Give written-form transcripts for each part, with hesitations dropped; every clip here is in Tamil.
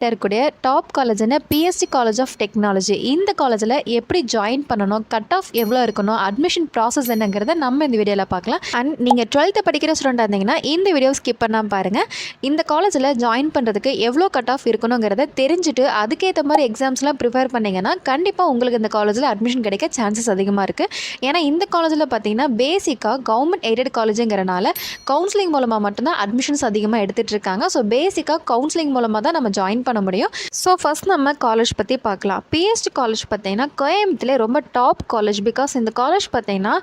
இருக்கக்கூடிய டாப் காலேஜ்னா பிஎஸ்சி காலேஜ் ஆஃப் டெக்னாலஜி. இந்த காலேஜில் எப்படி ஜாயின் பண்ணணும், கட் ஆஃப் எவ்வளோ இருக்கணும், அட்மிஷன் ப்ராசஸ் என்னங்கிறத நம்ம இந்த வீடியோவில் பார்க்கலாம். அண்ட் நீங்கள் 12th படிக்கிற ஸ்டூடெண்டாக இருந்தீங்கன்னா இந்த வீடியோ ஸ்கிப் பண்ணாமல் பாருங்கள். இந்த காலேஜில் ஜாயின் பண்ணுறதுக்கு எவ்வளோ கட் ஆஃப் இருக்கணுங்கிறத தெரிஞ்சுட்டு அதுக்கேற்ற மாதிரி எக்ஸாம்ஸ்லாம் ப்ரிப்பேர் பண்ணிங்கன்னா கண்டிப்பாக உங்களுக்கு இந்த காலேஜில் அட்மிஷன் கிடைக்க சான்சஸ் அதிகமாக இருக்குது. ஏன்னா இந்த காலேஜில் பார்த்தீங்கன்னா பேசிக்காக கவர்மெண்ட் எய்டட் காலேஜுங்கிறனால கவுன்சிலிங் மூலமாக மட்டும்தான் அட்மிஷன்ஸ் அதிகமாக எடுத்துகிட்டு இருக்காங்க. ஸோ பேசிக்காக கவுன்சிலிங் மூலமாக தான் நம்ம ஜாயின் பண்ண முடியும். ஸோ ஃபஸ்ட் நம்ம காலேஜ் பற்றி பார்க்கலாம். பிஎஸ்டி காலேஜ் பார்த்தீங்கன்னா கோயம்புத்தூர்லேயே ரொம்ப டாப் காலேஜ். பிகாஸ் இந்த காலேஜ் பார்த்தீங்கன்னா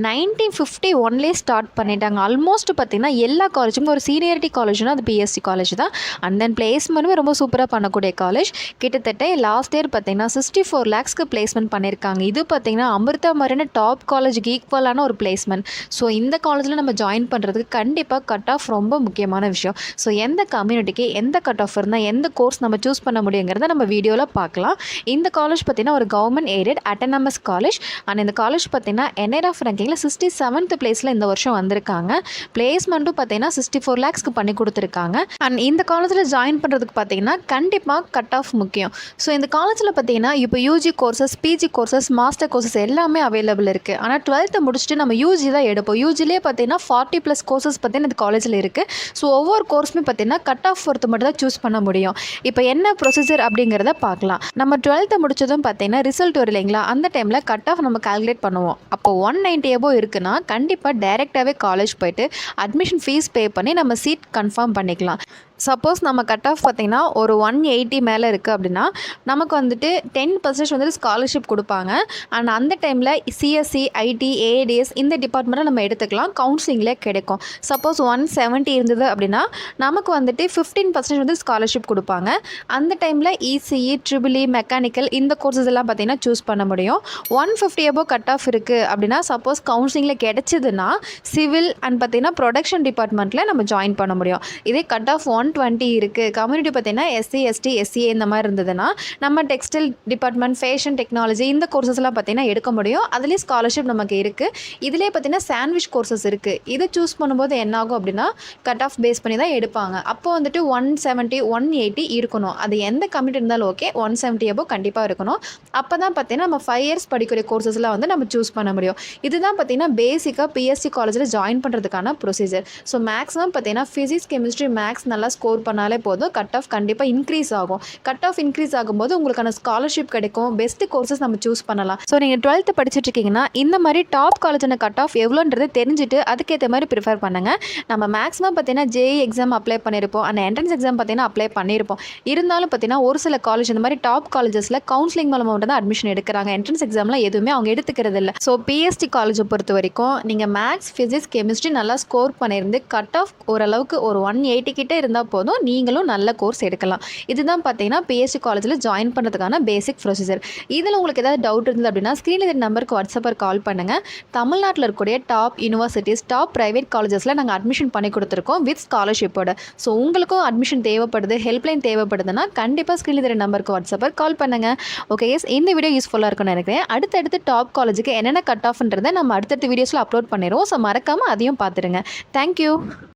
1951 ஸ்டார்ட் பண்ணிட்டாங்க. ஆல்மோஸ்ட் பார்த்தீங்கன்னா எல்லா காலேஜுக்கும் ஒரு சீனியரிட்டி காலேஜ்னா அது பிஎஸ்சி காலேஜ் தான். அண்ட் தென் பிளேஸ்மெண்ட்டுமே ரொம்ப சூப்பராக பண்ணக்கூடிய காலேஜ். கிட்டத்தட்ட லாஸ்ட் இயர் பார்த்தீங்கன்னா 64 lakhsக்கு பிளேஸ்மெண்ட் பண்ணியிருக்காங்க. இது பார்த்தீங்கன்னா அமிர்தா மாதிரியான டாப் காலேஜுக்கு ஈக்குவலான ஒரு பிளேஸ்மெண்ட். ஸோ இந்த காலேஜில் நம்ம ஜாயின் பண்ணுறதுக்கு கண்டிப்பாக கட் ஆஃப் ரொம்ப முக்கியமான விஷயம். ஸோ எந்த கம்யூனிட்டிக்கு எந்த கட் ஆஃப் இருந்தால் எந்த கோர்ஸ் நம்ம சூஸ் பண்ண முடியுங்கிறத நம்ம வீடியோவில் பார்க்கலாம். இந்த காலேஜ் பார்த்தீங்கன்னா ஒரு government aided autonomous college. And இந்த காலேஜ் பார்த்தீங்கன்னா NIRF ரேங்கிங்கில் 67th பிளேஸில் இந்த வருஷம் வந்திருக்காங்க. பிளேஸ்மெண்ட்டும் பார்த்தீங்கன்னா 64 lakhsக்கு பண்ணி கொடுத்துருக்காங்க. அண்ட் இந்த காலேஜில் ஜாயின் பண்ணுறதுக்கு பார்த்தீங்கன்னா கண்டிப்பாக கட் ஆஃப் முக்கியம். ஸோ இந்த காலேஜில் பார்த்தீங்கன்னா இப்போ UG courses, PG courses, master courses எல்லாமே அவைலபிள் இருக்குது. ஆனால் 12th முடிச்சுட்டு நம்ம யூஜி தான் எடுப்போம். யூஜிலே பார்த்தீங்கன்னா 40+ கோர்சஸ் பார்த்தீங்கன்னா இந்த காலேஜில் இருக்குது. ஸோ ஒவ்வொரு கோர்ஸுமே பார்த்தீங்கன்னா கட் ஆஃப் பொறுத்து மட்டும் தான் சூஸ் பண்ண முடியும். இப்போ என்ன ப்ரொசீஜர் அப்படிங்கிறத பார்க்கலாம். நம்ம 12th முடிச்சதும் பார்த்தீங்கன்னா ரிசல்ட் வரும் இல்லைங்களா, அந்த டைமில் கட் ஆஃப் நம்ம கால்குலேட் பண்ணுவோம். அப்போ 190 above இருக்குன்னா கண்டிப்பாக டைரெக்டாகவே காலேஜ் போய்ட்டு அட்மிஷன் ஃபீஸ் பே பண்ணி நம்ம சீட் கன்ஃபார்ம் பண்ணிக்கலாம். சப்போஸ் நம்ம கட் ஆஃப் பார்த்திங்கன்னா ஒரு 180 மேலே இருக்குது அப்படின்னா நமக்கு வந்துட்டு 10% வந்துட்டு ஸ்காலர்ஷிப் கொடுப்பாங்க. அண்ட் அந்த டைமில் சிஎஸ்சி, ஐடி, ஏஏடிஎஸ் இந்த டிபார்ட்மெண்ட்டில் நம்ம எடுத்துக்கலாம். கவுன்சிலிங்கில் கிடைக்கும். சப்போஸ் 170 இருந்தது அப்படின்னா நமக்கு வந்துட்டு 15% வந்து ஸ்காலர்ஷிப் கொடுப்பாங்க. அந்த டைமில் இசிஇ, ட்ரிபிள்இ, மெக்கானிக்கல் இந்த கோர்சஸ் எல்லாம் பார்த்திங்கன்னா சூஸ் பண்ண முடியும். 150 above கட் ஆஃப் இருக்குது அப்படின்னா சப்போஸ் கவுன்சிலிங்கில் கிடைச்சதுன்னா சிவில் அண்ட் பார்த்திங்கன்னா ப்ரொடக்ஷன் டிபார்ட்மெண்ட்டில் நம்ம ஜாயின் பண்ண முடியும். இதே கட் ஆஃப் 120 இருக்குது, கம்யூனிட்டி பார்த்திங்கன்னா எஸ்சி, எஸ்டி, எஸ்சிஏ இந்த மாதிரி இருந்ததுன்னா நம்ம டெக்ஸ்டைல் டிபார்ட்மெண்ட், ஃபேஷன் டெக்னாலஜி இந்த கோர்சஸ்லாம் பார்த்திங்கன்னா எடுக்க முடியும். அதுலேயே ஸ்காலர்ஷிப் நமக்கு இருக்குது. இதிலே பார்த்திங்கன்னா சாண்ட்விச் கோர்சஸ் இருக்குது. இதை சூஸ் பண்ணும்போது என்னாகும் அப்படின்னா கட் ஆஃப் பேஸ் பண்ணி தான் எடுப்பாங்க. அப்போ வந்துட்டு 170, 180 இருக்கணும். அது எந்த கம்யூனிட்டி இருந்தாலும் ஓகே, 170 above கண்டிப்பாக இருக்கணும். அப்போ தான் பார்த்திங்கன்னா நம்ம 5 years படிக்கிற கோர்சஸ்லாம் வந்து நம்ம சூஸ் பண்ண முடியும். இதுதான் பார்த்திங்கன்னா பேசிக்காக பிஎஸ்சி காலேஜில் ஜாயின் பண்ணுறதுக்கான ப்ரொசீஜர். ஸோ மேக்ஸிமம் பார்த்திங்கன்னா ஃபிசிக்ஸ், கெமிஸ்ட்ரி, மேக்ஸ் நல்லா ஸ்கோர் பண்ணாலே போதும், கட் ஆஃப் கண்டிப்பாக இன்க்ரீஸ் ஆகும். கட் ஆஃப் இன்க்ரீஸ் ஆகும்போது உங்களுக்கான ஸ்காலர்ஷிப் கிடைக்கும், பெஸ்ட் கோர்சஸ் நம்ம சூஸ் பண்ணலாம். ஸோ நீங்கள் 12th படிச்சுட்டு இருக்கீங்கன்னா இந்த மாதிரி டாப் காலேஜான கட் ஆஃப் எவ்வளோன்றது தெரிஞ்சுட்டு அதுக்கேற்ற மாதிரி ப்ரிஃபர் பண்ணுங்கள். நம்ம மேக்ஸிமம் பார்த்தீங்கன்னா ஜேஇ எக்ஸாம் அப்ளை பண்ணியிருப்போம், அந்த என்ட்ரன்ஸ் எக்ஸாம் பார்த்தீங்கன்னா அப்ளை பண்ணியிருப்போம். இருந்தாலும் பார்த்தீங்கன்னா ஒரு சில காலேஜ் இந்த மாதிரி டாப் காலேஜஸில் கவுன்சிலிங் மூலமாக மட்டும் தான் அட்மிஷன் எடுக்கிறாங்க. என்ட்ரன்ஸ் எக்ஸாம்லாம் எதுவுமே அவங்க எடுத்துக்கிறது இல்லை. ஸோ பிஎஸ்டி காலேஜை பொறுத்த வரைக்கும் நீங்கள் மேக்ஸ், ஃபிசிக்ஸ், கெமிஸ்ட்ரி நல்லா ஸ்கோர் பண்ணியிருந்து கட் ஆஃப் ஓரளவுக்கு ஒரு 180 கிட்டே இருந்தால் போதும், நீங்களும் நல்ல கோர்ஸ் எடுக்கலாம். இதுதான் பார்த்தீங்கன்னா பிஎஸ்சி காலேஜில் ஜாயின் பண்ணுறதுக்கான பேசிக் ப்ரொசீஜர். இதில் உங்களுக்கு ஏதாவது டவுட் இருந்தது அப்படின்னா ஸ்க்ரீனில் இந்த நம்பருக்கு வாட்ஸ்அப்பில் கால் பண்ணுங்கள். தமிழ்நாட்டில் இருக்கக்கூடிய டாப் யூனிவர்சிட்டிஸ், டாப் ப்ரைவேட் காலேஜஸில் நாங்கள் அட்மிஷன் பண்ணி கொடுத்துருக்கோம் வித் ஸ்காலர்ஷிப்போட. ஸோ உங்களுக்கும் அட்மிஷன் தேவைப்படுது, ஹெல்ப்லைன் தேவைப்படுதுன்னா கண்டிப்பாக ஸ்க்ரீனில் இந்த நம்பருக்கு வாட்ஸ்அப்பில் கால் பண்ணுங்கள். ஓகே எஸ், இந்த வீடியோ யூஸ்ஃபுல்லாக இருக்கும்னு நினைக்கிறேன். அடுத்தடுத்து டாப் காலேஜுக்கு என்னென்ன கட் ஆஃப்ன்றதை நம்ம அடுத்தடுத்த வீடியோஸில் அப்லோட் பண்ணிடுவோம். ஸோ மறக்காமல் அதையும் பார்த்துடுங்க. தேங்க்யூ.